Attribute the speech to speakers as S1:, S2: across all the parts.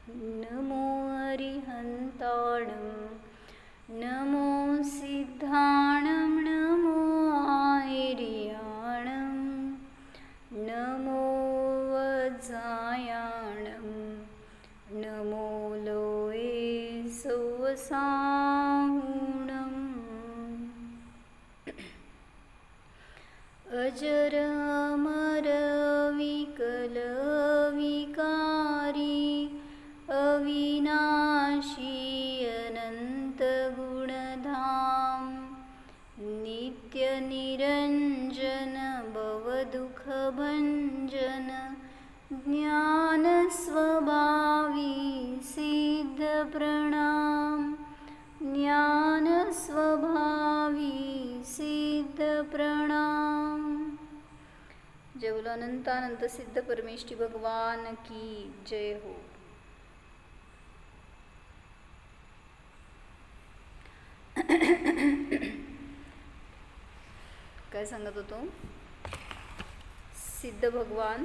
S1: नमो अरिहन्ताणं नमो सिद्धाणं नमो आयर्याणं नमो वज्रायाणं नमो लोये सौवसाहुणम् अजर अमर विकल विकारी अविनाशी अनंत गुणधाम नित्य निरंजन भवदुःख भंजन ज्ञान स्वभावी सिद्ध प्रणाम ज्ञान स्वभावी सिद्ध प्रणाम। जय बोलो अनंतानंत सिद्ध परमेष्ठी भगवान की जय हो। काय सांगत होतो? सिद्ध भगवान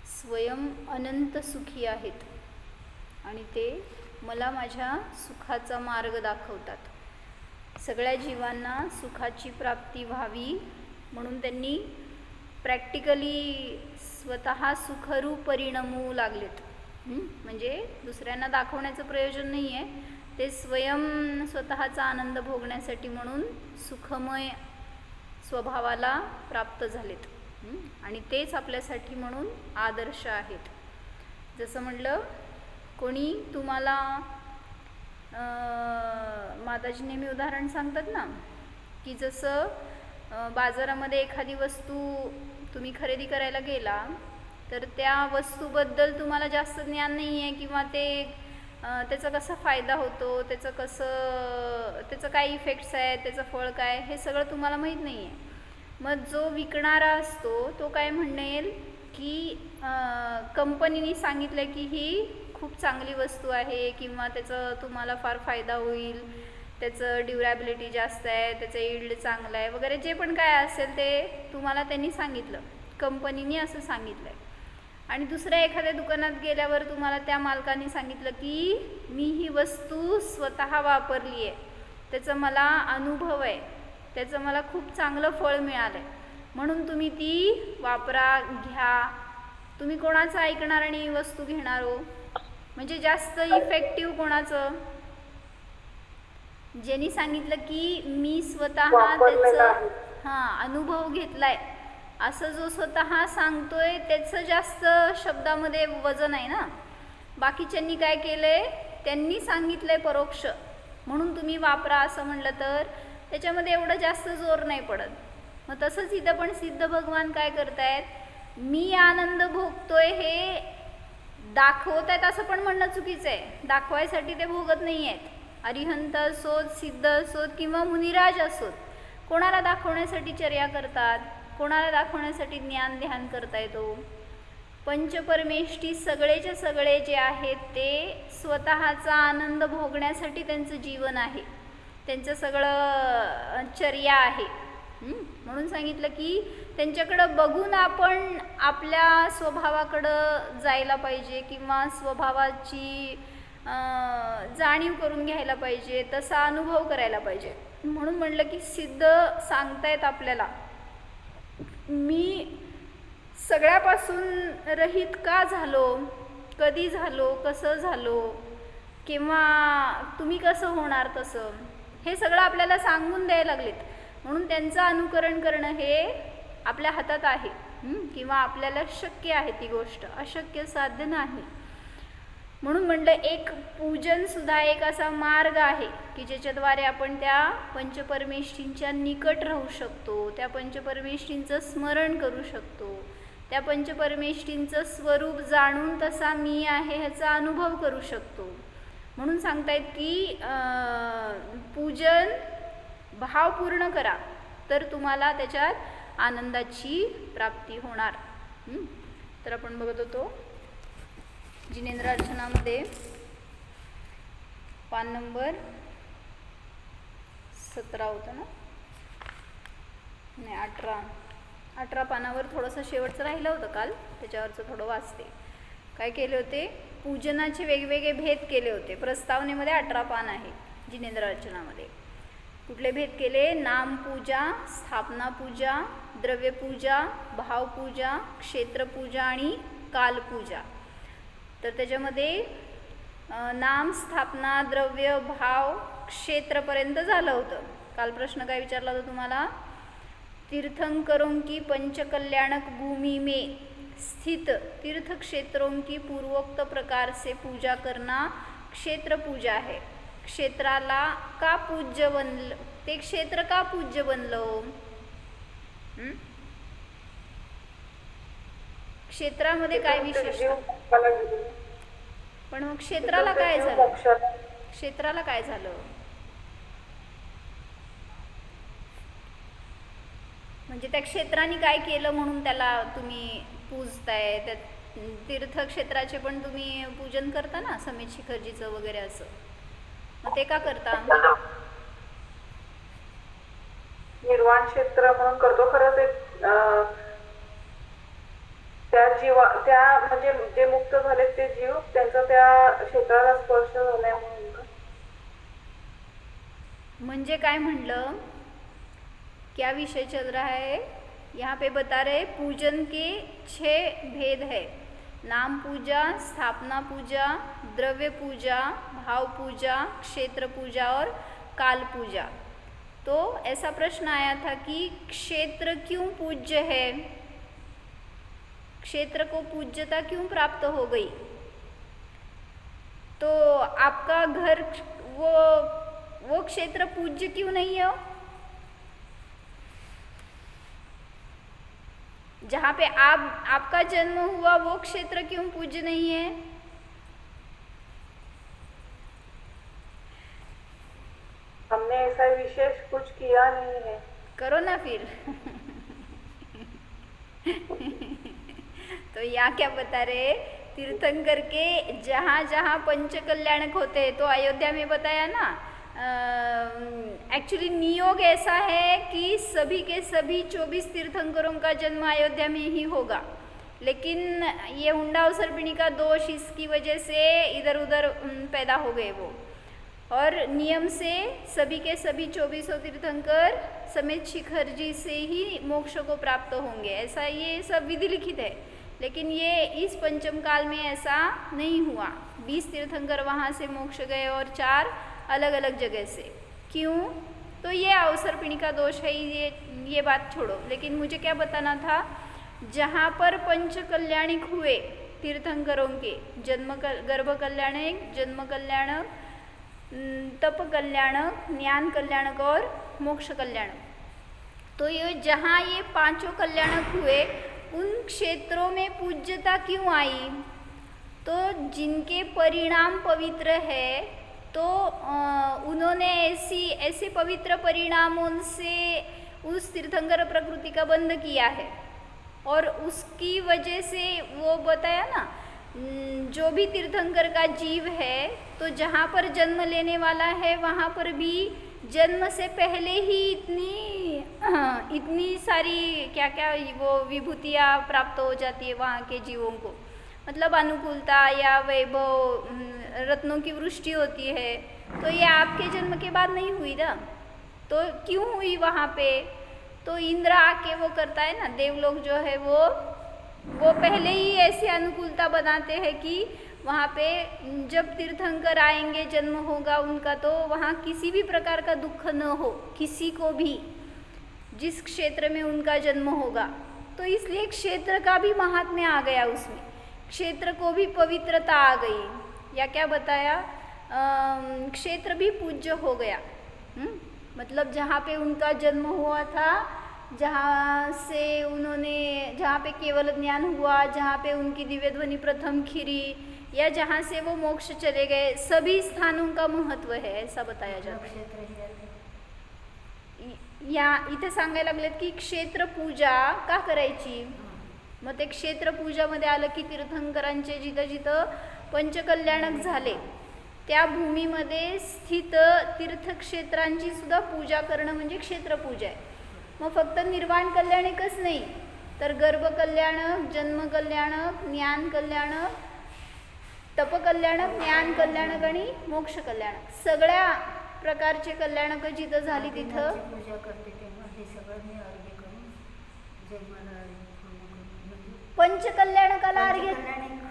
S1: स्वयं अनंत सुखी आहेत आणि ते मला माझ्या सुखाचा मार्ग दाखवतात। सगळ्या जीवांना सुखाची प्राप्ती व्हावी म्हणून त्यांनी प्रॅक्टिकली स्वतः सुखरूप परिणमू लागलेत। म्हणजे दुसऱ्यांना दाखवण्याचं प्रयोजन नाही आहे, ते स्वयं स्वतःचा आनंद भोगण्यासाठी म्हणून सुखमय स्वभावाला प्राप्त झालेत आणि तेच आपल्यासाठी म्हणून आदर्श आहेत। जसं म्हटलं, कोणी तुम्हाला माताजी नेहमी उदाहरण सांगतात ना, की जसं बाजारामध्ये एखादी वस्तू तुम्ही खरेदी करायला गेला तर त्या वस्तूबद्दल तुम्हाला जास्त ज्ञान नाही आहे किंवा त्याचा कसा फायदा होतो, त्याचं काय इफेक्ट्स आहेत, त्याचं फळ काय, हे सगळं तुम्हाला माहीत नाही आहे। मग जो विकणारा असतो तो काय म्हणेल की कंपनीने सांगितलं की ही खूप चांगली वस्तू आहे किंवा त्याचा तुम्हाला फार फायदा होईल, त्याचं ड्युरॅबिलिटी जास्त आहे, त्याचं यील्ड चांगलं आहे वगैरे जे पण काय असेल ते तुम्हाला त्यांनी सांगितलं, कंपनीने असं सांगितलं आहे। आणि दुसऱ्या एखाद्या दुकानात गेल्यावर तुम्हाला त्या मालकाने सांगितलं की मी ही वस्तू स्वतः वापरली आहे, त्याचा मला अनुभव आहे, त्याचं मला खूप चांगलं फळ मिळालं आहे, म्हणून तुम्ही ती वापरा, घ्या। तुम्ही कोणाचं ऐकणार आणि वस्तू घेणार हो? म्हणजे जास्त इफेक्टिव्ह कोणाचं? ज्यांनी सांगितलं की मी स्वतः त्याचा अनुभव घेतलाय, असं जो स्वतः सांगतोय त्याचं जास्त शब्दामध्ये वजन आहे ना। बाकीच्यांनी काय केलंय, त्यांनी सांगितलंय परोक्ष म्हणून तुम्ही वापरा असं म्हणलं तर त्याच्यामध्ये एवढं जास्त जोर नाही पडत। मग तसंच इथं पण सिद्ध भगवान काय करतायत, मी आनंद भोगतोय हे दाखवत आहेत असं पण म्हणणं चुकीचं आहे। दाखवायसाठी ते भोगत नाही आहेत। अरिहंत असोत, सिद्ध असोत किंवा मुनिराज असोत, कोणाला दाखवण्यासाठी चर्या करतात, कोणाला दाखवण्यासाठी ज्ञान ध्यान करता येतो? पंचपरमेष्ठी सगळेचे सगळे जे आहेत ते स्वतःचा आनंद भोगण्यासाठी त्यांचं जीवन आहे, त्यांचं सगळं चर्या आहे। म्हणून सांगितलं की त्यांच्याकडं बघून आपण आपल्या स्वभावाकडं जायला पाहिजे किंवा स्वभावाची जाणीव करून घ्यायला पाहिजे, तसा अनुभव करायला पाहिजे। म्हणून म्हणलं की सिद्ध सांगतायत आपल्याला, मी सगळ्यापासून रहित का झालो, कधी झालो, कसं झालो किंवा तुम्ही कसं होणार तसं, हे सगळं आपल्याला सांगून द्यायला लागलेत। म्हणून त्यांचं अनुकरण करणं हे आपल्या हातात आहे किंवा आपल्याला शक्य आहे, ती गोष्ट अशक्य साध्य नाही। म्हणून म्हणलं एक पूजनसुद्धा एक असा मार्ग आहे की ज्याच्याद्वारे आपण त्या पंचपरमेष्ठींच्या निकट राहू शकतो, त्या पंचपरमेष्ठींचं स्मरण करू शकतो, त्या पंचपरमेष्ठींचं स्वरूप जाणून तसा मी आहे ह्याचा अनुभव करू शकतो। म्हणून सांगतायत की पूजन भावपूर्ण करा तर तुम्हाला त्याच्यात आनंदाची प्राप्ती होणार। तर आपण बघत होतो जिनेंद्रार्चनामध्ये पान नंबर 17 होतं ना, नाही 18 पानावर थोडंसं शेवटचं राहिलं होतं काल, त्याच्यावरचं थोडं वाचते। काय केले होते? पूजनाचे वेगवेगळे भेद केले होते. प्रस्तावनेमध्ये 18 पान आहे जिनेंद्र अर्चनामध्ये. कुठले भेद केले? नामपूजा, स्थापनापूजा, द्रव्यपूजा, भावपूजा, क्षेत्रपूजा आणि कालपूजा. तर त्याच्यामध्ये नाम, स्थापना, द्रव्य, भाव, क्षेत्रपर्यंत झालं होतं. काल प्रश्न काय विचारला होता तुम्हाला? तीर्थंकरों की पंचकल्याणक भूमि में स्थित तीर्थ क्षेत्रों की पूर्वोक्त प्रकार से पूजा करना क्षेत्र पूजा है. क्षेत्राला का पूज्य बनलं? ते क्षेत्र का पूज्य बनलं? क्षेत्रामध्ये काय विशेष? पण मग क्षेत्राला काय झालं? क्षेत्राला काय झालं? म्हणजे त्या क्षेत्राने काय केलं म्हणून त्याला तुम्ही पूजताय? त्या तीर्थक्षेत्राचे पण तुम्ही पूजन करता ना, समेत शिखरजीचं वगैरे असं. मग ते का करता?
S2: निर्वाण क्षेत्र म्हणून करतो. खरं ते त्या म्हणजे जे मुक्त झाले ते जीव, त्यांचा त्या क्षेत्राला स्पर्श झालाय म्हणून.
S1: म्हणजे काय म्हणलं? क्या विषय चल रहा है? यहाँ पे बता रहे पूजन के 6 भेद है. नाम पूजा, स्थापना पूजा, द्रव्य पूजा, भाव पूजा, क्षेत्र पूजा और काल पूजा. तो ऐसा प्रश्न आया था कि क्षेत्र क्यों पूज्य है? क्षेत्र को पूज्यता क्यों प्राप्त हो गई? तो आपका घर वो क्षेत्र पूज्य क्यों नहीं है? जहाँ पे आपका जन्म हुआ वो क्षेत्र क्यों पूज्य नहीं है?
S2: हमने ऐसा विशेष कुछ किया नहीं है.
S1: करो ना फिर. तो यहाँ क्या बता रहे? तीर्थंकर के जहाँ जहाँ पंच कल्याणक होते हैं, तो अयोध्या में बताया ना, एक्चुअली नियोग ऐसा है कि सभी के सभी 24 तीर्थंकरों का जन्म अयोध्या में ही होगा. लेकिन ये हुंडा और सर्पिणी का दोष, इसकी वजह से इधर उधर पैदा हो गए वो. और नियम से सभी के सभी 24 तीर्थंकर समेत शिखर जी से ही मोक्ष को प्राप्त होंगे, ऐसा ये सब विधि लिखित है. लेकिन ये इस पंचम काल में ऐसा नहीं हुआ. 20 तीर्थंकर वहाँ से मोक्ष गए और 4 अलग अलग जगह से. क्यों? तो ये अवसर्पिणी का दोष है. ये बात छोड़ो. लेकिन मुझे क्या बताना था, जहाँ पर पंच कल्याणिक हुए तीर्थंकरों के, गर्भ कल्याणक, जन्म कल्याणक, तप कल्याणक, ज्ञान कल्याणक और मोक्ष कल्याणक, तो ये जहाँ ये 5 कल्याणक हुए, उन क्षेत्रों में पूज्यता क्यों आई? तो जिनके परिणाम पवित्र है, तो उन्होंने ऐसे पवित्र परिणामों से उस तीर्थंकर प्रकृति का बंध किया है. और उसकी वजह से वो बताया ना, जो भी तीर्थंकर का जीव है, तो जहाँ पर जन्म लेने वाला है वहाँ पर भी जन्म से पहले ही इतनी सारी क्या क्या वो विभूतियाँ प्राप्त हो जाती है वहाँ के जीवों को. मतलब अनुकूलता या वैभव, रत्नों की वृष्टि होती है. तो ये आपके जन्म के बाद नहीं हुई ना, तो क्यों हुई वहाँ पे? तो इंद्र आके वो करता है ना, देवलोक जो है वो पहले ही ऐसी अनुकूलता बनाते हैं कि वहाँ पे जब तीर्थंकर आएंगे, जन्म होगा उनका, तो वहाँ किसी भी प्रकार का दुख न हो किसी को भी, जिस क्षेत्र में उनका जन्म होगा. तो इसलिए क्षेत्र का भी महात्म्य आ गया उसमें, क्षेत्र को भी पवित्रता आ गई. या क्या बताया, क्षेत्र भी पूज्य हो गया. मतलब जहाँ पे उनका जन्म हुआ था, जहाँ पे केवल ज्ञान हुआ, जहाँ पे उनकी दिव्य ध्वनि प्रथम खिरी, या जहाँ से वो मोक्ष चले गए, सभी स्थानों का महत्व है, ऐसा बताया जाता है. या इथे सांगायला लागलेत की क्षेत्र पूजा का करायची. मग ते क्षेत्र पूजामध्ये आलं की तीर्थंकरांचे जिथं जिथं पंचकल्याणक झाले त्या भूमीमध्ये स्थित तीर्थक्षेत्रांची सुद्धा पूजा करणं म्हणजे क्षेत्रपूजा आहे. मग फक्त निर्वाण कल्याणिकच नाही, तर गर्भ कल्याणक, जन्म कल्याणक, ज्ञान कल्याणक, तप कल्याणक, ज्ञान कल्याणक आणि मोक्ष कल्याणक. सगळ्या प्रकारचे कल्याणक जिथं झाली तिथं
S3: पूजा करते तेव्हा हे सगळं मी अर्घ्य करून जन्माला म्हणजे
S1: पंचकल्याणकाला अर्घ्य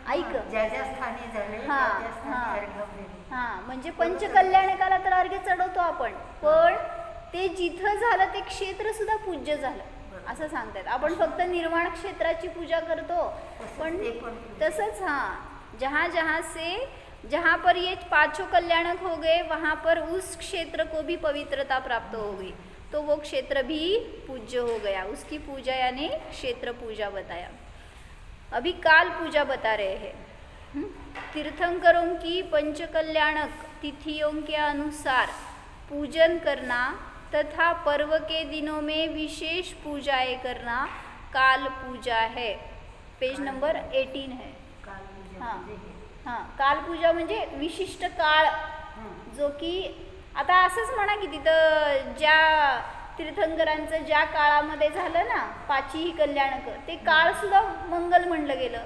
S1: ऐक
S3: ज्या ज्या स्थानी झाले
S1: हा,
S3: त्या त्या स्थानी
S1: हा.
S3: अर्घ्य वगैरे.
S1: हा म्हणजे पंचकल्याणकाला तर अर्घ्य चढवतो आपण, पण ते जिथं झालं ते क्षेत्र सुद्धा पूज्य झालं असं सांगतात. आपण फक्त निर्वाण क्षेत्राची पूजा करतो, पण
S3: ते पण पूजा.
S1: तसंच जहाँ जहाँ से जहाँ पर ये पांचों कल्याणक हो गए वहाँ पर उस क्षेत्र को भी पवित्रता प्राप्त हो गई, तो वो क्षेत्र भी पूज्य हो गया. उसकी पूजा यानी क्षेत्र पूजा बताया. अभी काल पूजा बता रहे हैं. तीर्थंकरों की पंचकल्याणक तिथियों के अनुसार पूजन करना तथा पर्व के दिनों में विशेष पूजाएं करना काल पूजा है. पेज नंबर 18 है.
S3: काल पूजा
S1: हां
S3: म्हणजे हे.
S1: हां काल पूजा म्हणजे विशिष्ट काळ, जो की आता असंच म्हणा की तिथं ज्या तीर्थंकरांचं ज्या काळामध्ये झालं ना पाचही कल्याणक, ते काळ सुद्धा मंगल म्हणलं गेलं.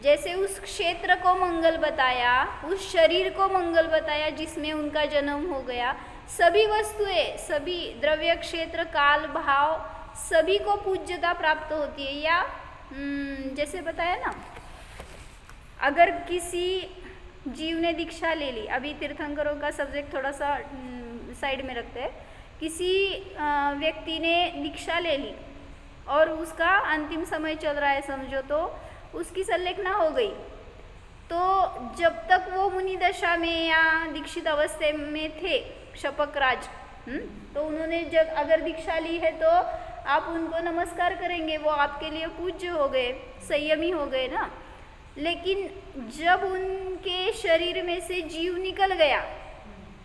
S1: जैसे उस क्षेत्र को मंगल बताया, उस शरीर को मंगल बताया जिसमें उनका जन्म हो गया. सभी वस्तुएं, सभी द्रव्य, क्षेत्र, काल, भाव सभी को पूज्यता प्राप्त होती है. या जैसे बताया ना, अगर किसी जीव ने दीक्षा ले ली, अभी तीर्थंकरों का सब्जेक्ट थोड़ा सा साइड में रखते हैं. किसी व्यक्ति ने दीक्षा ले ली और उसका अंतिम समय चल रहा है समझो, तो उसकी संलेखना हो गई, तो जब तक वो मुनि दशा में या दीक्षित अवस्थे में थे शपकराज, तो उन्होंने जब अगर दीक्षा ली है तो आप उनको नमस्कार करेंगे, वो आपके लिए पूज्य हो गए, संयमी हो गए ना. लेकिन जब उनके शरीर में से जीव निकल गया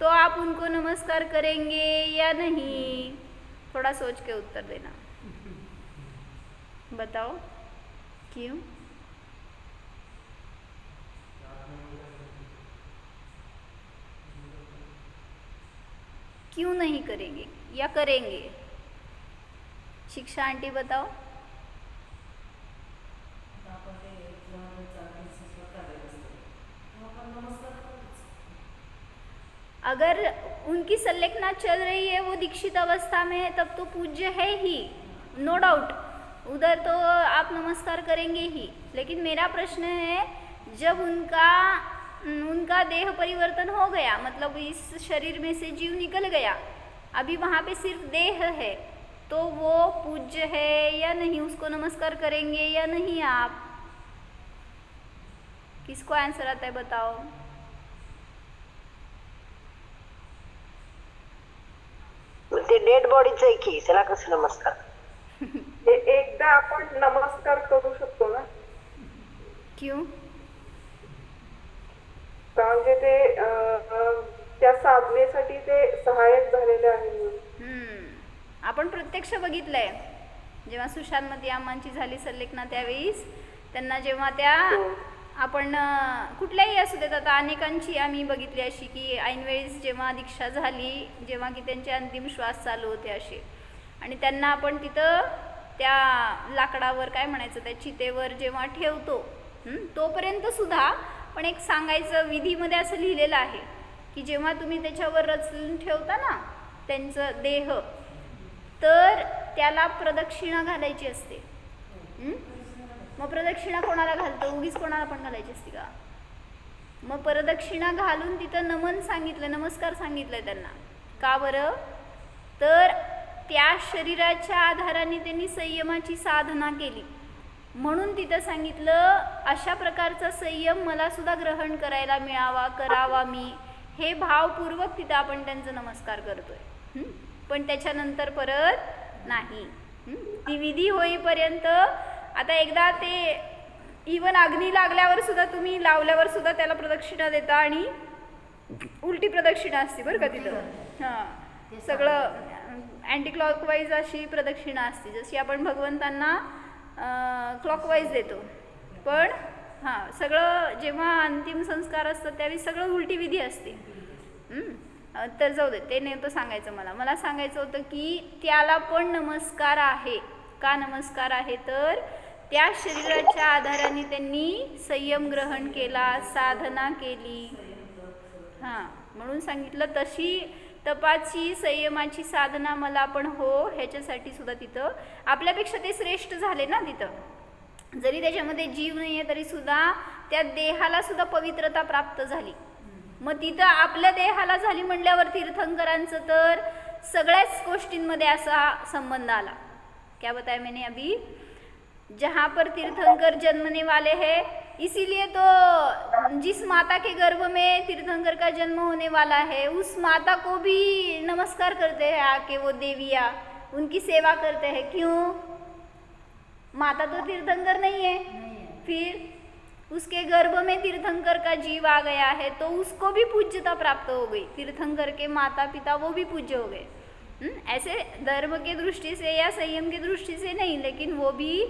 S1: तो आप उनको नमस्कार करेंगे या नहीं? थोड़ा सोच के उत्तर देना. बताओ क्यों? क्यों नहीं करेंगे या करेंगे? शिक्षा आंटी बताओ. अगर उनकी संलेखना चल रही है, वो दीक्षित अवस्था में है, तब तो पूज्य है ही, नो डाउट. उधर तो आप नमस्कार करेंगे ही. लेकिन मेरा प्रश्न है, जब उनका देह परिवर्तन हो गया, मतलब इस शरीर में से जीव निकल गया, अभी वहाँ पे सिर्फ देह है, तो वो पूज्य है या नहीं? उसको नमस्कार करेंगे या नहीं? आप किसको आंसर आता है बताओ.
S4: ते डेड बॉडीच आहे की, त्याला कसं नमस्कार?
S2: एकदा आपण नमस्कार करू शकतो ना,
S1: क्यों?
S2: म्हणजे ते त्या साधनेसाठी ते सहाय्यक झालेले आहे म्हणून.
S1: आपण प्रत्यक्ष बघितलंय, जेव्हा सुशांतमती अम्मांची झाली संलेखना त्यावेळेस त्यांना जेव्हा त्या आपण कुठल्याही असू देत, आता अनेकांची आम्ही बघितली अशी की ऐनवेळेस जेव्हा दीक्षा झाली, जेव्हा की त्यांचे अंतिम श्वास चालू होते असे, आणि त्यांना आपण तिथं त्या लाकडावर काय म्हणायचं त्या चितेवर जेव्हा ठेवतो, तोपर्यंत सुद्धा पण एक सांगायचं विधीमध्ये असं लिहिलेलं आहे की जेव्हा तुम्ही त्याच्यावर रचून ठेवता ना त्यांचं देह, तर त्याला प्रदक्षिणा घालायची असते. मग प्रदक्षिणा कोणाला घालतो? उगीच कोणाला पण घालायची असते का? मग प्रदक्षिणा घालून तिथं नमन सांगितलं, नमस्कार सांगितलंय त्यांना. का बरं? तर त्या शरीराच्या आधाराने त्यांनी संयमाची साधना केली, म्हणून तिथं सांगितलं अशा प्रकारचा संयम मला सुद्धा ग्रहण करायला मिळावा, करावा मी, हे भावपूर्वक तिथं आपण त्यांचा नमस्कार करतोय. पण त्याच्यानंतर परत नाही. ती विधी होईपर्यंत, आता एकदा ते इवन अग्नी लागल्यावर सुद्धा तुम्ही लावल्यावर सुद्धा त्याला प्रदक्षिणा देता, आणि उलटी प्रदक्षिणा असते बरं का तिथं. हां, सगळं अँटी क्लॉकवाईज अशी प्रदक्षिणा असते, जशी आपण भगवंतांना क्लॉकवाईज देतो. पण हां, सगळं जेव्हा अंतिम संस्कार असतात त्यावेळी सगळं उलटी विधी असते. तर जाऊ दे, ते नव्हतं सांगायचं मला सांगायचं होतं की त्याला पण नमस्कार आहे. का नमस्कार आहे? तर त्या शरीराच्या आधाराने त्यांनी संयम ग्रहण केला, साधना केली. हां, म्हणून सांगितलं तशी तपाची संयमाची साधना मला पण हो, ह्याच्यासाठी सुद्धा तिथं आपल्यापेक्षा ते श्रेष्ठ झाले ना. तिथं जरी त्याच्यामध्ये जीव नाही आहे तरी सुद्धा त्या देहाला सुद्धा पवित्रता प्राप्त झाली. मग तिथं आपल्या देहाला झाली म्हणल्यावर तीर्थंकरांचं तर सगळ्याच गोष्टींमध्ये असा संबंध आला. क्या बताया मैंने अभी, जहाँ पर तीर्थंकर जन्मने वाले हैं, इसीलिए तो जिस माता के गर्भ में तीर्थंकर का जन्म होने वाला है उस माता को भी नमस्कार करते हैं आके वो देवियाँ, उनकी सेवा करते हैं. क्यों? माता तो तीर्थंकर नहीं है, फिर उसके गर्भ में तीर्थंकर का जीव आ गया है तो उसको भी पूज्यता प्राप्त हो गई. तीर्थंकर के माता पिता वो भी पूज्य हो गए. ऐसे धर्म के दृष्टि से या संयम की दृष्टि से नहीं, लेकिन वो भी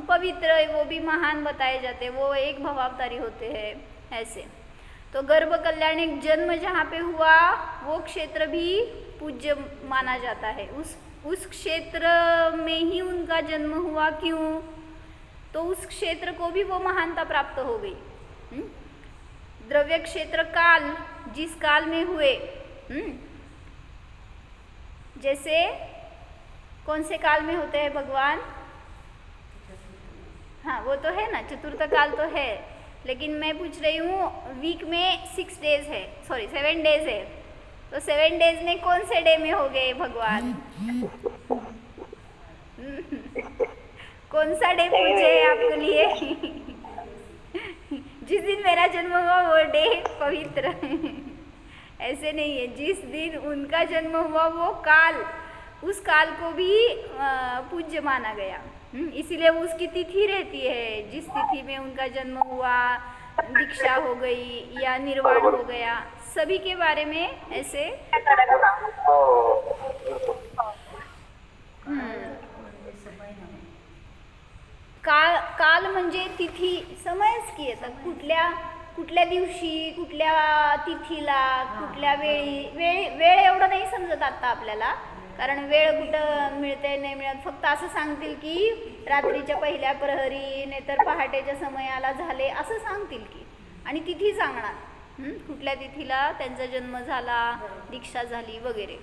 S1: पवित्र, वो भी महान बताए जाते, वो एक भवावतारी होते हैं ऐसे. तो गर्भ कल्याणिक जन्म जहाँ पे हुआ वो क्षेत्र भी पूज्य माना जाता है. उस क्षेत्र में ही उनका जन्म हुआ. क्यों? तो उस क्षेत्र को भी वो महानता प्राप्त हो गई. द्रव्य क्षेत्र काल जिस काल में हुए, जैसे कौन से काल में होते हैं भगवान? हाँ, वो तो है ना, चतुर्थ काल तो है, लेकिन मैं पूछ रही हूँ वीक में 6 डेज है, सॉरी 7 डेज है, तो 7 डेज में कौन से डे में हो गए भगवान? कौन सा डे पूछे है आपके लिए? जिस दिन मेरा जन्म हुआ वो डे पवित्र. ऐसे नहीं है, जिस दिन उनका जन्म हुआ वो काल, उस काल को भी पूज्य माना गया. इसीलिए उसकी तिथि रहती है. जिस तिथि में उनका जन्म हुआ, दीक्षा हो गई या निर्वाण हो गया, सभी के बारे में ऐसे काल म्हणजे तिथी, समयच की येतात कुठल्या दिवशी, कुठल्या तिथीला, कुठल्या वेळ एवढं नाही समजत आता आपल्याला, कारण वेळ कुठं मिळते नाही मिळत. फक्त असं सांगतील की रात्रीच्या पहिल्या प्रहरी नाहीतर पहाटेच्या समयाला झाले असं सांगतील की, आणि तिथी सांगणार कुठल्या तिथीला त्यांचा जन्म झाला, दीक्षा झाली वगैरे.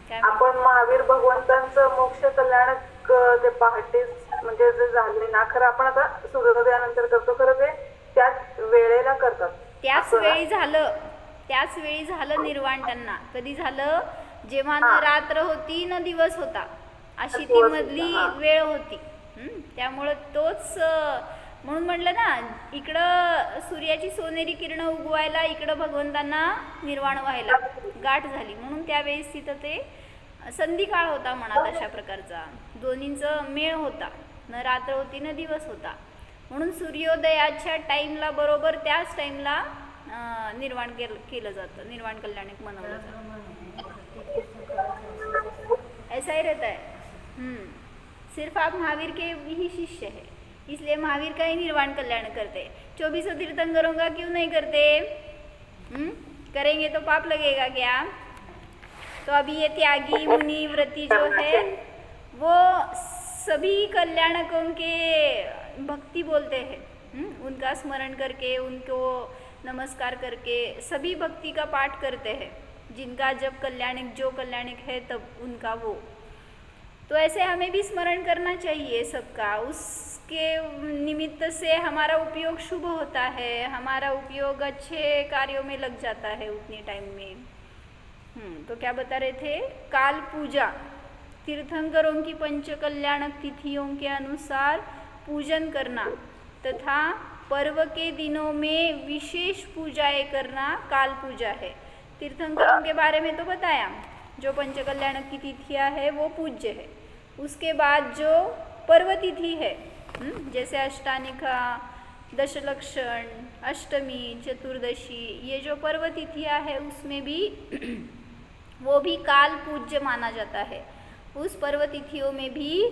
S1: काय
S2: आपण महावीर भगवंतांचं मोक्ष कल्याणक ते पहाटे म्हणजे जे झाले ना, खरं आपण आता सूर्योदयानंतर करतो, खरं ते त्याच वेळेला करतात.
S1: त्याच वेळी झालं निर्वाण त्यांना. कधी झालं? जेव्हा न रात्र होती न दिवस होता, अशी ती मधली वेळ होती. त्यामुळं तोच, म्हणून म्हटलं ना, इकडं सूर्याची सोनेरी किरण उगवायला, इकडं भगवंतांना निर्वाण व्हायला गाठ झाली. म्हणून त्यावेळेस तिथं ते संधिकाळ होता म्हणा, तशा प्रकारचा दोन्हींचं मेळ होता. न रात्र होती न दिवस होता. म्हणून सूर्योदयाच्या टाईमला बरोबर त्याच टाईमला निर्वाण केलं जातं, निर्वाण कल्याणिक मनवलं जातं. ऐसा ही रहता है. सिर्फ आप महावीर के ही शिष्य है, इसलिए महावीर का ही निर्वाण कल्याण करते. 24 तीर्थंकरों का क्यों नहीं करते? करेंगे तो पाप लगेगा क्या? तो अभी ये त्यागी मुनि व्रती जो है वो सभी कल्याणकों के भक्ति बोलते हैं. उनका स्मरण करके, उनको नमस्कार करके सभी भक्ति का पाठ करते हैं. जिनका जब कल्याणिक, जो कल्याणिक है तब उनका वो. तो ऐसे हमें भी स्मरण करना चाहिए सबका. उसके निमित्त से हमारा उपयोग शुभ होता है, हमारा उपयोग अच्छे कार्यों में लग जाता है उतने टाइम में. तो क्या बता रहे थे? काल पूजा, तीर्थंकरों की पंच कल्याणक तिथियों के अनुसार पूजन करना तथा पर्व के दिनों में विशेष पूजाएं करना काल पूजा है. तीर्थंकरों के बारे में तो बताया, जो पंचकल्याणक की तिथियां है वो पूज्य है. उसके बाद जो पर्व तिथि है, जैसे अष्टानिका, दशलक्षण, अष्टमी, चतुर्दशी, ये जो पर्व तिथियां है उसमें भी वो भी काल पूज्य माना जाता है. उस पर्व तिथियों में भी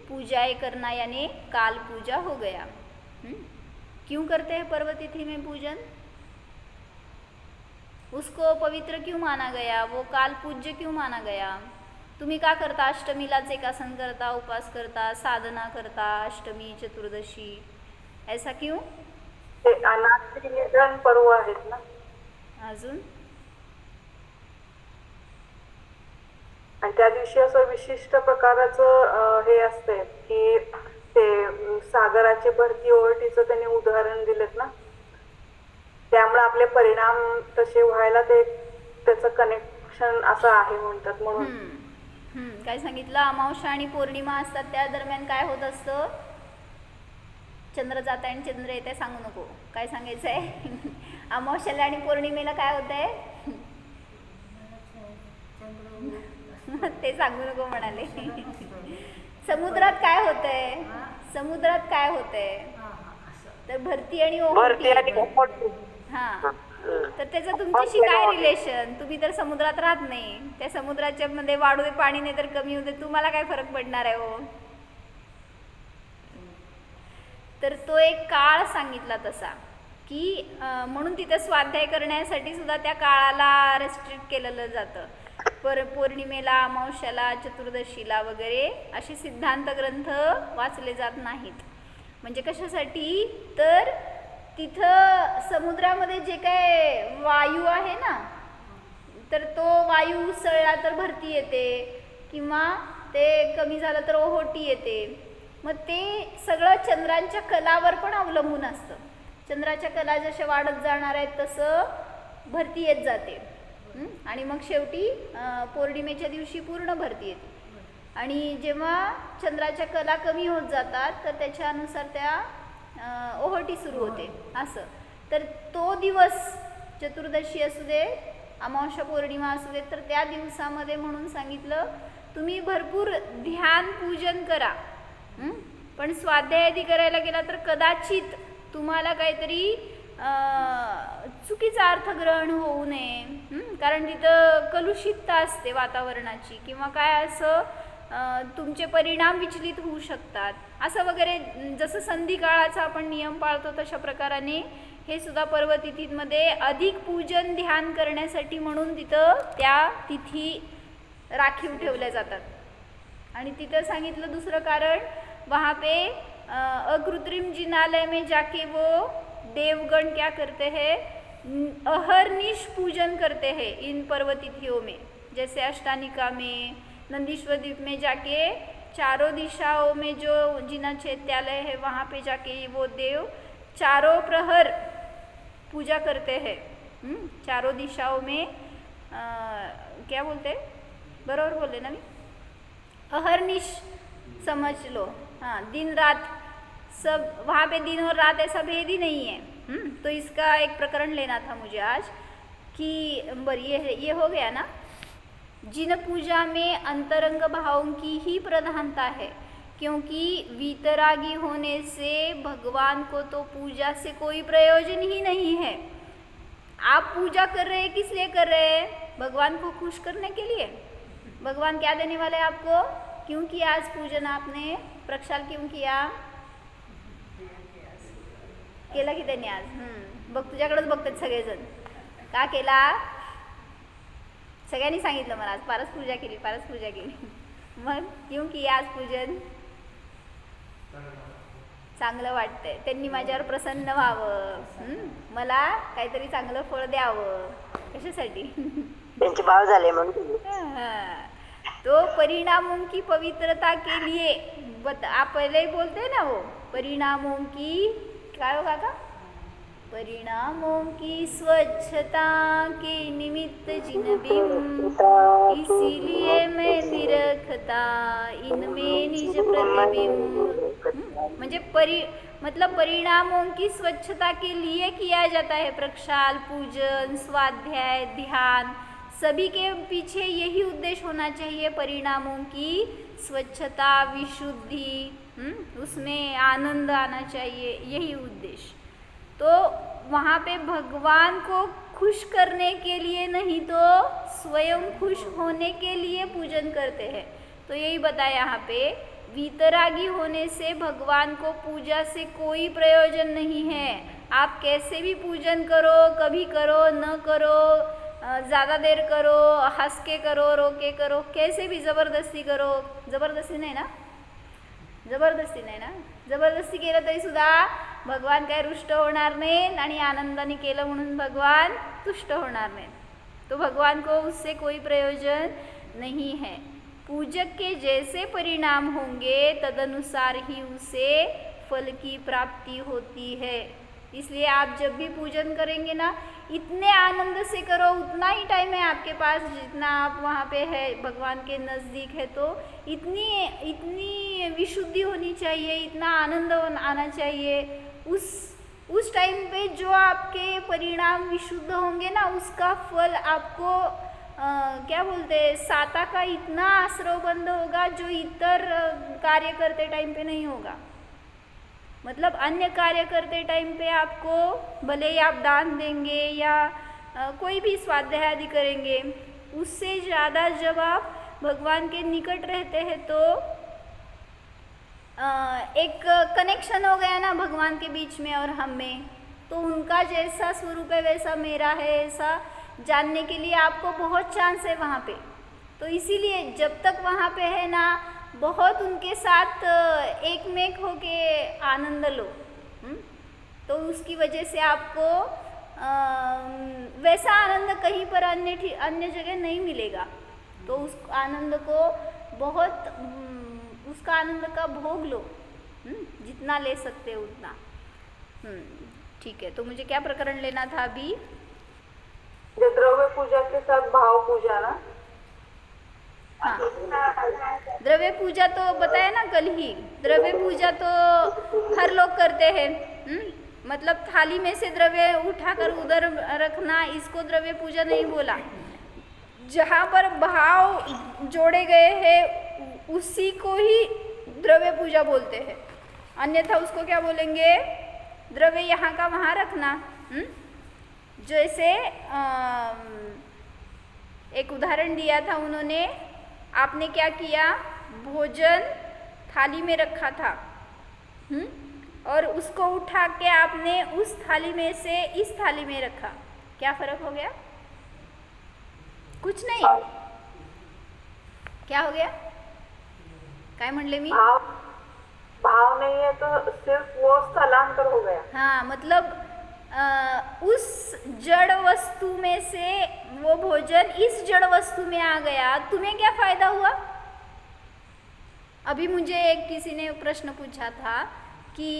S1: पूजाएं करना यानी काल पूजा हो गया. क्यों करते हैं पर्व तिथि में पूजन? उसको पवित्र क्यों माना गया? वो काल पूज्य क्यों माना गया? तुम्ही का करता? अष्टमीलाच एक आसन करता, उपवास करता, साधना करता, अष्टमी चतुर्दशी, ऐसा क्यों?
S2: ते अनाथी निधन पर्व आहेत ना,
S1: अजून
S2: आणि त्या दिवशी असं विशिष्ट प्रकाराचं हे असते की ते सागराचे भरती ओहोटीचं त्यांनी उदाहरण दिलेत ना, त्यामुळे आपले परिणाम तसे व्हायला ते त्याचं कनेक्शन असं आहे म्हणतात. म्हणून
S1: काय सांगितलं? अमावस्या आणि पौर्णिमा असतात त्या दरम्यान काय होत असतं? चंद्र जात आहे आणि चंद्र येत आहे, सांगू नको. काय सांगायचं आहे? अमावस्याला आणि पौर्णिमेला काय होत आहे? ते सांगू नको म्हणाले. समुद्रात काय होतंय? समुद्रात काय होतंय? तर भरती आणि
S4: भरती आणि
S1: ओहोटी.
S4: ओहोटी.
S1: हा, तर त्याचं तुमच्याशी काय रिलेशन? तुम्ही तर समुद्रात राहत नाही. त्या समुद्राच्या मध्ये वाढू दे पाणी, नाही तर कमी होते, तुम्हाला काय फरक पडणार आहे हो? तर तो एक काळ सांगितला तसा की म्हणून तिथं स्वाध्याय करण्यासाठी सुद्धा त्या काळाला रेस्ट्रिक्ट केलेलं जातं. पौर्णिमेला, अमावस्याला, चतुर्दशीला वगैरे असे सिद्धांत ग्रंथ वाचले जात नाहीत. म्हणजे कशासाठी? तर तिथं समुद्रामध्ये जे काय वायू आहे ना, तर तो वायू उसळला तर भरती येते, किंवा ते कमी झालं तर ओहोटी येते. मग ते सगळं चंद्रांच्या कलावर पण अवलंबून असतं. चंद्राच्या कला जशा वाढत जाणार आहेत तसं भरती येत जाते. आणि मग शेवटी पौर्णिमेच्या दिवशी पूर्ण भरती येते. आणि जेव्हा चंद्राच्या कला कमी होत जातात तर त्याच्यानुसार त्या ओहोटी सुरू होते असं. तर तो दिवस चतुर्दशी असू दे, अमावस्या पौर्णिमा असू दे, तर त्या दिवसामध्ये म्हणून सांगितलं तुम्ही भरपूर ध्यान पूजन करा. पण स्वाध्याय आधी करायला गेला तर कदाचित तुम्हाला काहीतरी चुकीचा अर्थग्रहण होऊ नये. कारण तिथं कलुषितता असते वातावरणाची, किंवा काय असं तुमचे परिणाम विचलित होऊ शकतात असं वगैरे. जसं संधी काळाचा आपण नियम पाळतो तशा प्रकाराने हे सुद्धा पर्वतिथींमध्ये अधिक पूजन ध्यान करण्यासाठी म्हणून तिथं त्या तिथी राखीव ठेवल्या जातात. आणि तिथं सांगितलं दुसरं कारण, वहाँ पे अकृत्रिम जिनालय में जाके वो देवगण क्या करते हैं? अहर्निश पूजन करते हैं इन पर्वतिथियों में. जैसे अष्टानिका में, नंदीश्वर द्वीप में जाके चारों दिशाओं में जो जिना चैत्यालय है वहाँ पे जाके वो देव चारों प्रहर पूजा करते हैं. चारों दिशाओं में क्या बोलते? बरोबर बोलले ना मी? अहर्निश समझ लो. हाँ, दिन रात सब, वहाँ पे दिन और रात ऐसा भेद ही नहीं है. तो इसका एक प्रकरण लेना था मुझे आज कि ये हो गया ना. जिन पूजा में अंतरंग भावों की ही प्रधानता है, क्योंकि वीतरागी होने से भगवान को तो पूजा से कोई प्रयोजन ही नहीं है. आप पूजा कर रहे हैं, किस लिए कर रहे हैं? भगवान को खुश करने के लिए. भगवान क्या देने वाले हैं आपको? क्यों किया आज पूजन आपने? प्रक्षाल क्यों किया? केला की त्यांनी आज? बघ, तुझ्याकडेच बघतात सगळेजण. का केला? सगळ्यांनी सांगितलं मला आज पारस पूजा केली, पारस पूजा केली. मग क्यों किया आज पूजन? चांगलं वाटतंय, त्यांनी माझ्यावर प्रसन्न व्हावं, मला काहीतरी चांगलं फळ द्यावं. कशासाठी?
S4: त्यांचे भाव झाले म्हणून.
S1: तो परिणामों की पवित्रता के लिए आप पहले ही बोलते ना, वो परिणामों की क्या होगा का? परिणामों की स्वच्छता के निमित्त जिनबिंब, इसीलिए मैं निरखता इनमें निज प्रतिबिंब. म्हणजे मतलब परिणामों की स्वच्छता के लिए किया जाता है प्रक्षाल, पूजन, स्वाध्याय, ध्यान. सभी के पीछे यही उद्देश्य होना चाहिए, परिणामों की स्वच्छता, विशुद्धि, उसमें आनंद आना चाहिए, यही उद्देश्य. तो वहाँ पे भगवान को खुश करने के लिए नहीं तो स्वयं खुश होने के लिए पूजन करते हैं. तो यही बताया यहाँ पे, वीतरागी होने से भगवान को पूजा से कोई प्रयोजन नहीं है. आप कैसे भी पूजन करो, कभी करो न करो, ज़्यादा देर करो, हंस के करो, रो के करो, कैसे भी ज़बरदस्ती करो. जबरदस्ती नाही ना, जबरदस्ती केलं तरी सुद्धा भगवान काय रुष्ट होणार नाहीत आणि आनंदाने केलं म्हणून भगवान तुष्ट होणार नाहीत. तो भगवान को उससे कोई प्रयोजन नहीं है. पूजक के जैसे परिणाम होंगे तदनुसार ही उसे फल की प्राप्ति होती है. इसलिए आप जब भी पूजन करेंगे ना, इतने आनंद से करो, उतना ही टाइम है आपके पास जितना आप वहाँ पे है, भगवान के नज़दीक है, तो इतनी विशुद्धि होनी चाहिए, इतना आनंद आना चाहिए. उस टाइम पे जो आपके परिणाम विशुद्ध होंगे ना, उसका फल आपको क्या बोलते हैं, साता का इतना आश्रव बंद होगा जो इतर कार्य करते टाइम पे नहीं होगा. मतलब अन्य कार्य करते टाइम पे आपको, भले ही आप दान देंगे या कोई भी स्वाध्याय आदि करेंगे, उससे ज़्यादा जब आप भगवान के निकट रहते हैं तो एक कनेक्शन हो गया ना भगवान के बीच में और हम में. तो उनका जैसा स्वरूप है वैसा मेरा है, ऐसा जानने के लिए आपको बहुत चांस है वहाँ पे. तो इसीलिए जब तक वहाँ पे है ना, बहुत उनके साथ एक में होके आनंद लो. तो उसकी वजह से आपको वैसा आनंद कहीं पर अन्य जगह नहीं मिलेगा. तो उस आनंद को उसका आनंद का भोग लो, जितना ले सकते हो उतना. ठीक है, तो मुझे क्या प्रकरण लेना था अभी?
S2: द्रव्य पूजा के साथ भाव पूजा ना.
S1: हाँ, द्रव्य पूजा तो बताया ना कल ही. द्रव्य पूजा तो हर लोग करते हैं. मतलब थाली में से द्रव्य उठाकर उधर रखना, इसको द्रव्य पूजा नहीं बोला. जहाँ पर भाव जोड़े गए हैं उसी को ही द्रव्य पूजा बोलते हैं. अन्यथा उसको क्या बोलेंगे? द्रव्य यहाँ का वहाँ रखना. जैसे एक उदाहरण दिया था उन्होंने, आपने क्या किया, भोजन थाली में रखा था, और उसको उठा के आपने उस थाली में से इस थाली में रखा. क्या फर्क हो गया? कुछ नहीं. क्या हो गया? काय म्हणले मी?
S2: भाव नहीं है तो सिर्फ वो स्थलांतर हो गया.
S1: हाँ, मतलब उस जड़ वस्तु में से वो भोजन इस जड़ वस्तु में आ गया. तुम्हें क्या फायदा हुआ? अभी मुझे किसी ने प्रश्न पूछा था कि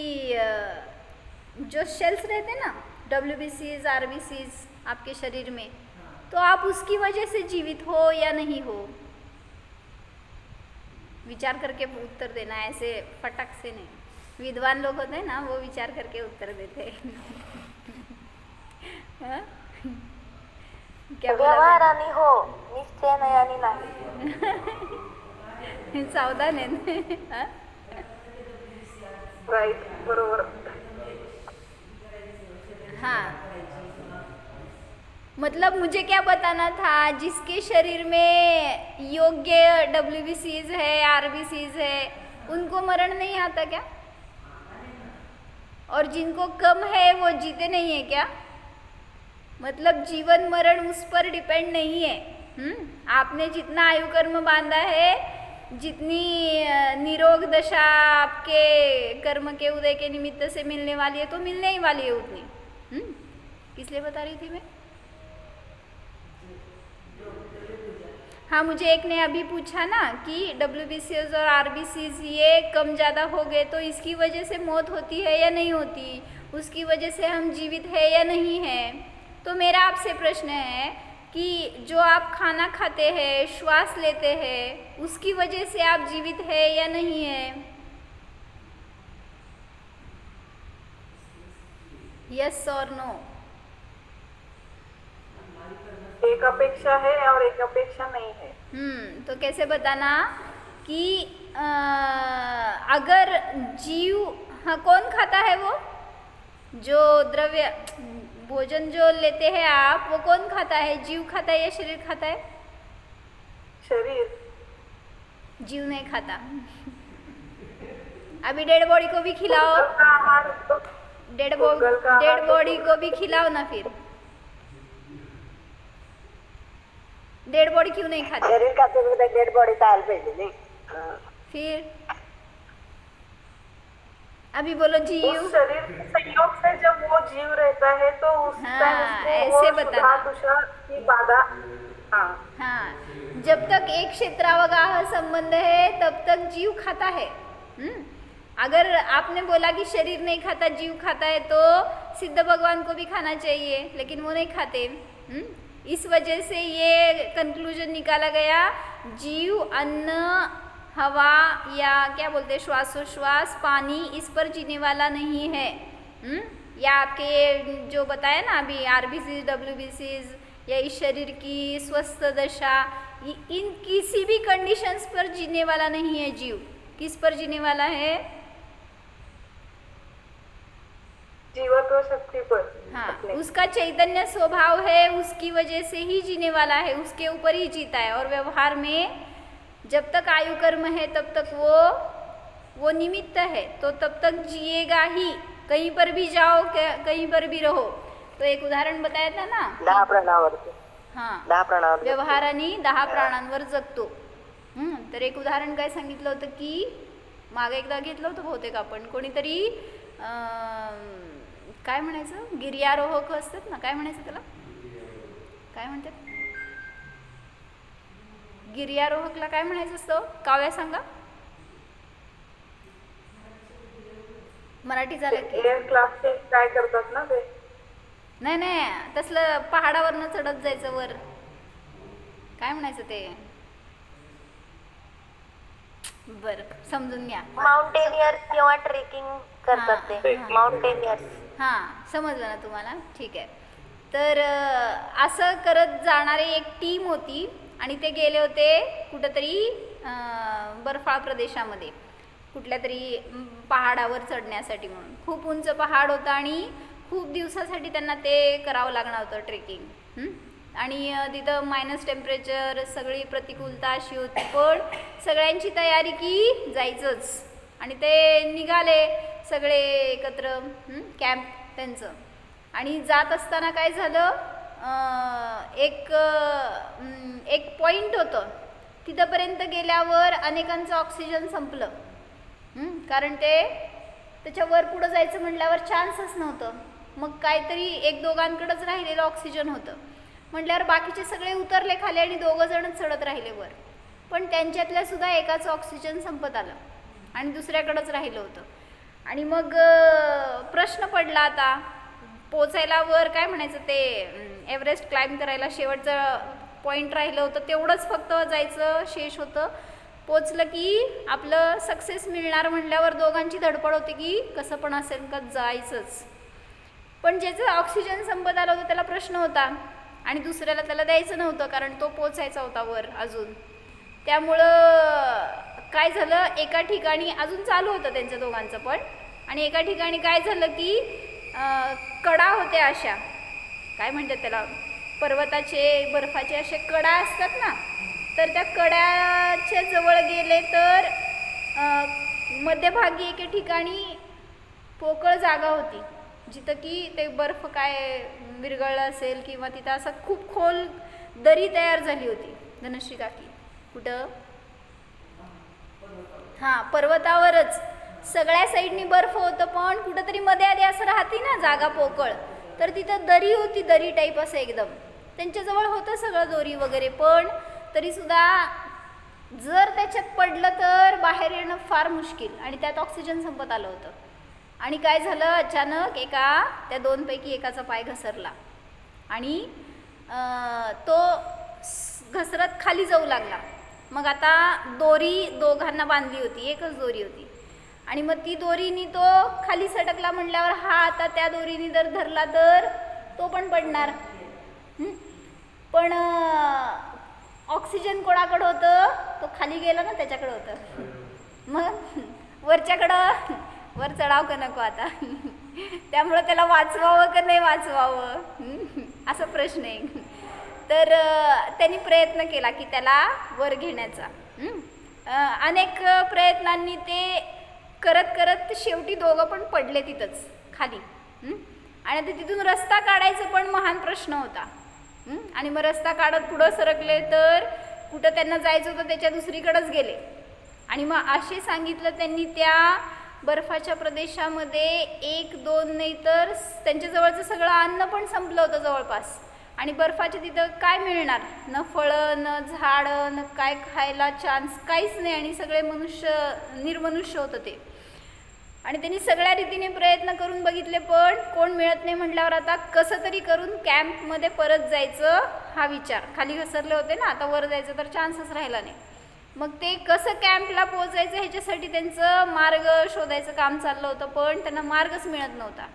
S1: जो सेल्स रहते ना, WBCs, RBCs आपके शरीर में, तो आप उसकी वजह से जीवित हो या नहीं हो? विचार करके उत्तर देना, ऐसे फटक से नहीं. विद्वान लोग होते हैं ना, वो विचार करके उत्तर देते हैं. क्या बोला?
S5: व्यवहाराने हो, निश्चयाने नाही.
S1: सावधान आहे.
S2: राईट, बरोबर.
S1: हाँ, मतलब मुझे क्या बताना था, जिसके शरीर में योग्य WBCs है, RBCs है, उनको मरण नहीं आता क्या? और जिनको कम है वो जीते नहीं है क्या? मतलब जीवन मरण उस पर डिपेंड नहीं है. आपने जितना आयु कर्म बांधा है, जितनी निरोग दशा आपके कर्म के उदय के निमित्त से मिलने वाली है, तो मिलने ही वाली है उतनी. किस लिए बता रही थी मैं? हाँ, मुझे एक ने अभी पूछा ना कि WBCs और RBCs ये कम ज़्यादा हो गए तो इसकी वजह से मौत होती है या नहीं होती, उसकी वजह से हम जीवित है या नहीं है. तो मेरा आपसे प्रश्न है कि जो आप खाना खाते हैं, श्वास लेते हैं, उसकी वजह से आप जीवित है या नहीं है? यस और नो?
S2: एक अपेक्षा है और एक अपेक्षा नहीं है.
S1: तो कैसे बताना कि अगर जीव, हाँ, कौन खाता है वो जो द्रव्य भोजन जो लेते हैं आप, वो कौन खाता है? जीव खाता है या शरीर खाता है?
S2: शरीर.
S1: जीव नहीं खाता. अभी डेड बॉडी को भी खिलाओ, डेड बॉडी को भी खिलाओ ना फिर. डेड बॉडी क्यों नहीं खाते?
S4: शरीर खाते म्हणजे डेड बॉडी खायला पाहिजे नाही. हा.
S1: फिर अभी बोलो जीव.
S2: उस शरीर के संयोग से जब वो जीव रहता है तो उस
S1: हाँ,
S2: टाइम उसको
S1: ऐसे
S2: वो
S1: बताना.
S2: शुद्धा तुषा की बाधा. हाँ
S1: हाँ, जब तक एक क्षेत्रावगाह संबंध है तब तक जीव खाता है. अगर आपने बोला कि शरीर नहीं खाता जीव खाता है तो सिद्ध भगवान को भी खाना चाहिए, लेकिन वो नहीं खाते. इस वजह से ये कंक्लूजन निकाला गया, जीव अन्न हवा या क्या बोलते हैं श्वासोश्वास पानी इस पर जीने वाला नहीं है. या आपके ये जो बताया ना अभी आरबीसी डब्ल्यूबीसीज या इस शरीर की स्वस्थ दशा, इन किसी भी कंडीशंस पर जीने वाला नहीं है जीव. किस पर जीने वाला है?
S2: जीवत्व शक्ति पर.
S1: हाँ,
S2: अपने.
S1: उसका चैतन्य स्वभाव है, उसकी वजह से ही जीने वाला है, उसके ऊपर ही जीता है. और व्यवहार में जब तक आयु कर्म है तब तक वो निमित्त है, तो तब तक जिएगा ही. कहीं पर भी जाओ कहीं पर भी रहो. तो एक उदाहरण बताया था ना.
S4: 10 प्राणावर.
S1: हां,
S4: 10 प्राणावर.
S1: व्यवहाराने 10 प्राणांवर जगतो. तर एक उदाहरण काय सांगितलं होतं की मागे एकदा घेतलं होतं बहुतेक आपण, कोणीतरी काय म्हणायचं, गिर्यारोहक असतात ना, काय म्हणायचं त्याला, काय म्हणतात गिर्यारोहकला, काय म्हणायचं असतं काव्या सांगा, मराठी झालं की.
S2: एअर क्लासचे काय करतात ना ते.
S1: नाही नाही, तसलं पहाडावरनं चढत जायचं वर, काय म्हणायचं ते, बरं समजून घ्या.
S5: माउंटेनियर्स किंवा ट्रेकिंग करतात ते.
S1: हां.
S5: माउंटेनियर्स.
S1: हां, समजलं ना तुम्हाला, ठीक आहे. तर असं करत जाणारी एक टीम होती आणि ते गेले होते कुठंतरी बर्फाळ प्रदेशामध्ये, कुठल्या तरी पहाडावर चढण्यासाठी. म्हणून खूप उंच पहाड होतं आणि खूप दिवसासाठी त्यांना ते करावं लागणार होतं ट्रेकिंग. आणि तिथं मायनस टेम्परेचर, सगळी प्रतिकूलता अशी होती, पण सगळ्यांची तयारी की जायचंच. आणि ते निघाले सगळे एकत्र, कॅम्प त्यांचं. आणि जात असताना काय झालं, एक पॉईंट होतं, तिथंपर्यंत गेल्यावर अनेकांचं ऑक्सिजन संपलं. कारण ते त्याच्या वर पुढं जायचं म्हटल्यावर चान्सच नव्हतं. मग काहीतरी एक दोघांकडंच राहिलेलं ऑक्सिजन होतं म्हटल्यावर बाकीचे सगळे उतरले खाली आणि 2 जणच चढत राहिले वर. पण त्यांच्यातल्या सुद्धा एकाचं ऑक्सिजन संपत आलं आणि दुसऱ्याकडंच राहिलं होतं. आणि मग प्रश्न पडला आता पोचायला वर, काय म्हणायचं ते एव्हरेस्ट क्लाइंब करायला शेवटचं पॉईंट राहिलं होतं, तेवढंच फक्त जायचं शेष होतं. पोचलं की आपलं सक्सेस मिळणार म्हटल्यावर दोघांची धडपड होती की कसं पण असेल का जायचंच. पण ज्याचं ऑक्सिजन संपत आलं होतं त्याला प्रश्न होता आणि दुसऱ्याला त्याला द्यायचं नव्हतं, कारण तो पोचायचा होता वर अजून. त्यामुळं काय झालं, एका ठिकाणी अजून चालू होतं त्यांच्या दोघांचं पण, आणि एका ठिकाणी काय झालं की कडा होत्या अशा, काय म्हणतात त्याला, पर्वताचे बर्फाचे असे कडा असतात ना, तर त्या कड्याच्या जवळ गेले तर मध्यभागी एके ठिकाणी पोकळ जागा होती, जिथं की ते बर्फ काय विरघळलं असेल किंवा तिथं असं खूप खोल दरी तयार झाली होती. धनश्री काकी कुठं, हां पर्वतावरच सगळ्या साईडनी बर्फ होतं, पण कुठंतरी मध्ये आधी असं राहते ना जागा पोकळ, तर तिथं दरी होती, दरी टाईप असं एकदम. त्यांच्याजवळ होतं सगळं दोरी वगैरे, पण तरीसुद्धा जर त्याच्यात पडलं तर बाहेर येणं फार मुश्किल, आणि त्यात ऑक्सिजन संपत आलं होतं. आणि काय झालं, अचानक त्या 2 पैकी एकाचा पाय घसरला आणि तो घसरत खाली जाऊ लागला. मग आता दोरी दोघांना बांधली होती, एकच दोरी होती, आणि मग ती दोरीनी तो खाली सटकला म्हटल्यावर हा आता त्या दोरीनी जर धरला तर तो पण पडणार. पण ऑक्सिजन कोणाकडं होतं, तो खाली गेला ना त्याच्याकडं होतं. मग वरच्याकडं वर चढाव का नको आता, त्यामुळं त्याला वाचवावं का नाही वाचवावं असा प्रश्न आहे. तर त्यांनी प्रयत्न केला की त्याला वर घेण्याचा. अनेक प्रयत्नांनी ते करत करत शेवटी दोघं पण पडले तिथंच खाली. आणि आता तिथून रस्ता काढायचा पण महान प्रश्न होता. आणि मग रस्ता काढत पुढं सरकले तर कुठं त्यांना जायचं होतं त्याच्या दुसरीकडेच गेले. आणि मग असे सांगितलं त्यांनी त्या बर्फाच्या प्रदेशामध्ये 1-2 नाही तर त्यांच्याजवळचं सगळं अन्न पण संपलं होतं जवळपास. आणि बर्फाच्या तिथं काय मिळणार, न फळं न झाडं न काय खायला चान्स काहीच नाही. आणि सगळे निर्मनुष्य होतं ते. आणि त्यांनी सगळ्या रीतीने प्रयत्न करून बघितले पण कोण मिळत नाही. म्हटल्यावर आता कसं तरी करून कॅम्पमध्ये परत जायचं हा विचार. खाली घसरले होते ना, आता वर जायचं तर चान्सच राहिला नाही. मग ते कसं कॅम्पला पोहोचायचं ह्याच्यासाठी त्यांचं मार्ग शोधायचं काम चाललं होतं पण त्यांना मार्गच मिळत नव्हता.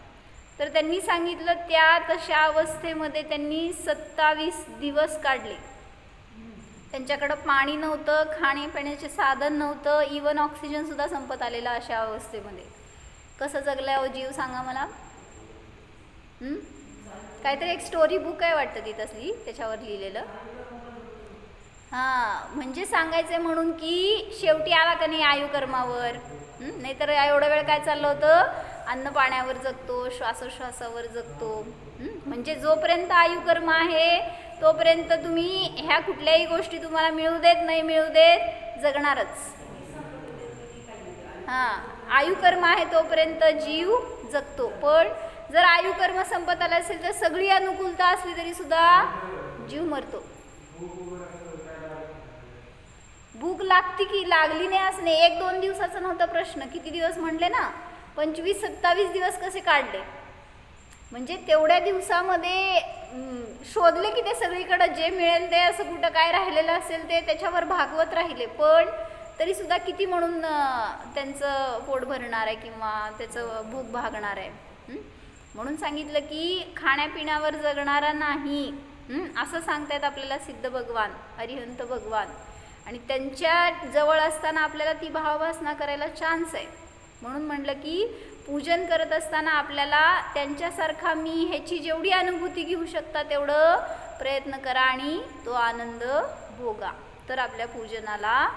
S1: तर त्यांनी सांगितलं त्या तशा अवस्थेमध्ये त्यांनी 27 दिवस काढले. त्यांच्याकडं पाणी नव्हतं, खाण्यापिण्याचे साधन नव्हतं, इवन ऑक्सिजनसुद्धा संपत आलेला अशा अवस्थेमध्ये. कसं जगल्या हो जीव सांगा मला. काहीतरी एक स्टोरी बुक आहे वाटतं ती तसली, त्याच्यावर लिहिलेलं. हां, म्हणजे सांगायचं म्हणून की शेवटी आला का नाही आयुकर्मावर. नाहीतर एवढा वेळ काय चाललं होतं, अन्न पाण्यावर जगतो, श्वासोश्वासावर जगतो. म्हणजे जोपर्यंत आयुकर्म आहे तोपर्यंत तुम्ही ह्या कुठल्याही गोष्टी तुम्हाला मिळू देत नाही मिळू देत जगणारच. हां, आयुकर्म आहे तोपर्यंत जीव जगतो. पण जर आयुकर्म संपत आलं असेल तर सगळी अनुकूलता असली तरी सुद्धा जीव मरतो. भूक लागती की लागली नाही असं नाही. 1-2 दिवसाचा नव्हता प्रश्न, किती दिवस म्हणले ना, 25-27 दिवस कसे काढले. म्हणजे तेवढ्या दिवसामध्ये शोधले की ते सगळीकडं जे मिळेल ते, असं कुठं काय राहिलेलं असेल ते त्याच्यावर भागवत राहिले. पण तरीसुद्धा किती म्हणून त्यांचं पोट भरणार आहे किंवा त्याचं भूक भागणार आहे. म्हणून सांगितलं की खाण्यापिण्यावर जगणारा नाही असं सांगतायत आपल्याला सिद्ध भगवान, अरिहंत भगवान. आणि त्यांच्या जवळ असताना आपल्याला ती भावभासना करायला चान्स आहे. म्हणून म्हटलं की पूजन करत असताना आपल्याला त्यांच्यासारखा मी ह्याची जेवढी अनुभूती घेऊ शकता तेवढं प्रयत्न करा आणि तो आनंद भोगा, तर आपल्या पूजनाला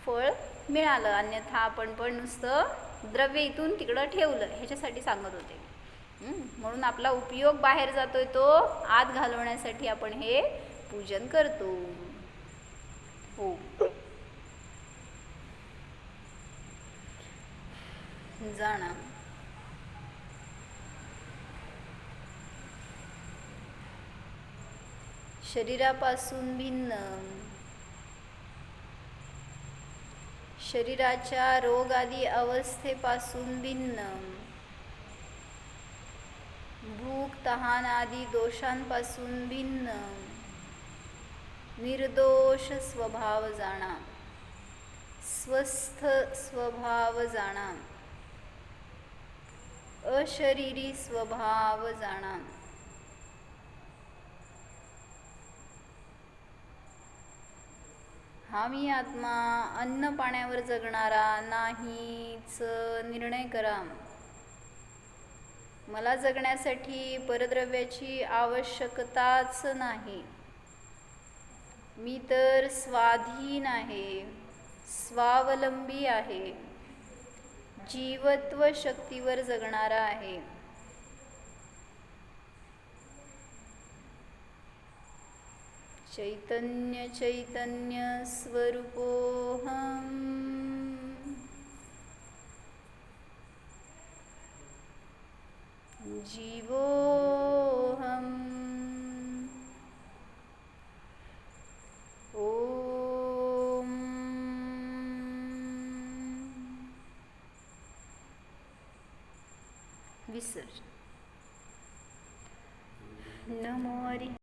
S1: फळ मिळालं. अन्यथा आपण पण नुसतं द्रव्य इथून तिकडं ठेवलं ह्याच्यासाठी सांगत होते. म्हणून आपला उपयोग बाहेर जातोय तो आत घालवण्यासाठी आपण हे पूजन करतो. हो, जाणा. शरीरापासून भिन्न, शरीराच्या रोग आदी अवस्थेपासून भिन्न, भूक तहान आदी दोषांपासून भिन्न, निर्दोष स्वभाव जाणा, स्वस्थ स्वभाव जाणा, अशरीरी स्वभाव जाणा. हा मी आत्मा अन्न पाण्यावर जगणारा नाहीच निर्णय करा. मला जगण्यासाठी परद्रव्याची आवश्यकताच नाही. मी तर स्वाधीन आहे, स्वावलंबी आहे, जीवत्व शक्तीवर जगणारा आहे. चैतन्य चैतन्य स्वरूपोऽहम्, जीवोऽहम्. ओम विसर्जन. नमो हरि.